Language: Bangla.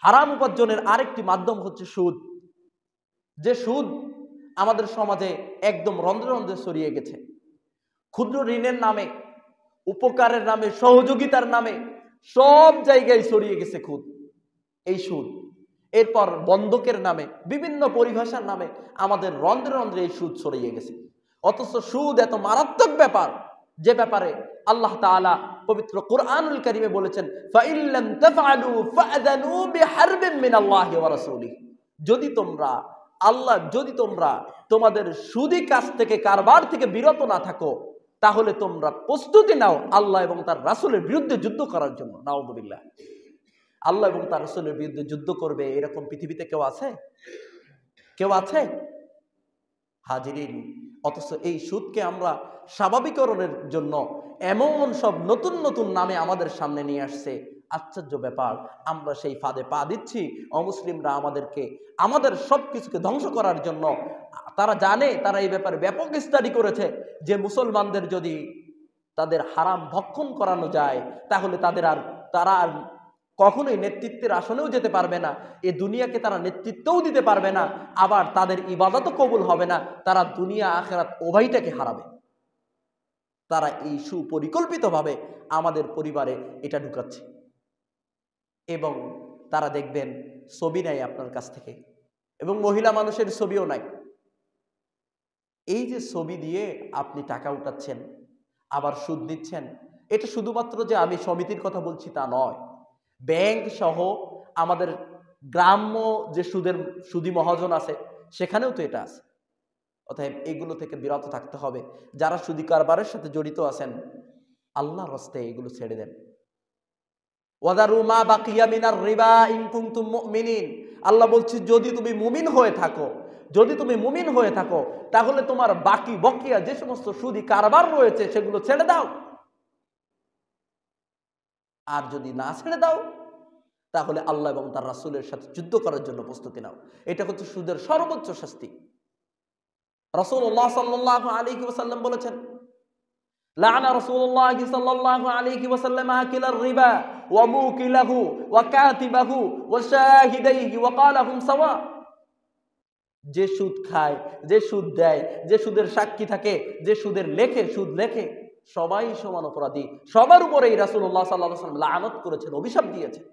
হারাম উপার্জনের আরেকটি মাধ্যম হচ্ছে সুদ, যে সুদ আমাদের সমাজে একদম রন্ধ্রে রন্ধ্রে ছড়িয়ে গেছে। ক্ষুদ্র ঋণের নামে, উপকারের নামে, সহযোগিতার নামে সব জায়গায় ছড়িয়ে গেছে এই সুদ। এরপর বন্ধকের নামে, বিভিন্ন পরিভাষার নামে আমাদের রন্ধ্রে রন্ধ্রে এই সুদ ছড়িয়ে গেছে। অথচ সুদ এত মারাত্মক ব্যাপার, যে ব্যাপারে আল্লাহ তাআলা পবিত্র কোরআনুল কারীমে বলেছেন, ফাইল্লাম তাফআলু ফাআযানু বিহারবিন মিনাল্লাহি ওয়া রাসূলিহি। যদি তোমরা তোমাদের সুদী কাজ থেকে, কারবার থেকে বিরত না থাকো, তাহলে তোমরা প্রস্তুতি নাও আল্লাহ এবং তার রাসূলের বিরুদ্ধে যুদ্ধ করার জন্য। নাউযুবিল্লাহ। আল্লাহ এবং তার রাসূলের বিরুদ্ধে যুদ্ধ করবে এরকম পৃথিবীতে কেউ আছে? কেউ আছে? হাজিরিন, অথচ এই সুদকে আমরা স্বাভাবিকরণের জন্য এমন সব নতুন নতুন নামে আমাদের সামনে নিয়ে আসছে। আশ্চর্য ব্যাপার, আমরা সেই ফাঁদে পা দিচ্ছি। অমুসলিমরা আমাদের সব কিছুকে ধ্বংস করার জন্য, তারা জানে, তারা এই ব্যাপারে ব্যাপক স্টাডি করেছে যে মুসলমানদের যদি তাদের হারাম ভক্ষণ করানো যায়, তাহলে তারা আর কখনোই নেতৃত্বের আসনেও যেতে পারবে না, এ দুনিয়াকে তারা নেতৃত্বও দিতে পারবে না, আবার তাদের ইবাদতও কবুল হবে না, তারা দুনিয়া আখিরাত উভয়টাকে হারাবে। তারা এই সুপরিকল্পিতভাবে আমাদের পরিবারে এটা ঢুকাচ্ছে। এবং তারা দেখবেন ছবি নাই আপনার কাছ থেকে, এবং মহিলা মানুষের ছবিও নাই। এই যে ছবি দিয়ে আপনি টাকা উঠাচ্ছেন, আবার সুদ নিচ্ছেন, এটা শুধুমাত্র যে আমি সমিতির কথা বলছি তা নয়, ব্যাংক সহ আমাদের গ্রাম্য যে সুদী মহাজন আছে সেখানেও তো এটা আছে। অতএব এগুলো থেকে বিরত থাকতে হবে। যারা সুদী কারবারের সাথে জড়িত আছেন, আল্লাহর রাস্তে এগুলো ছেড়ে দেন। ওয়াদারু মা বাকিয়া মিনার রিবা ইন কুনতুম মুমিনিন। আল্লাহ বলছে, যদি তুমি মুমিন হয়ে থাকো, তাহলে তোমার বাকি বকিয়া যে সমস্ত সুদী কারবার রয়েছে সেগুলো ছেড়ে দাও। আর যদি না ছেড়ে দাও, তাহলে আল্লাহ এবং তার রাসূলের সাথে যুদ্ধ করার জন্য প্রস্তুতি নাও। এটা হচ্ছে সুদের সর্বোচ্চ শাস্তি। রাসূলুল্লাহ সাল্লাল্লাহু আলাইহি ওয়াসাল্লাম বলেছেন, লাআনা রাসূলুল্লাহ সাল্লাল্লাহু আলাইহি ওয়াসাল্লাম আকিলার রিবা ওয়া মুকিলাহু ওয়া কাতিবাহু ওয়া শাহিদাইহি ওয়া ক্বালাহুম সাওয়া। যে সুদ খায়, যে সুদ দেয়, যে সুদের সাক্ষী থাকে, যে সুদ লেখে, সবাই সমান অপরাধী। সবার উপরেই রাসূলুল্লাহ সাল্লাল্লাহু আলাইহি ওয়াসাল্লাম লানত করেছেন, অভিশাপ দিয়েছেন।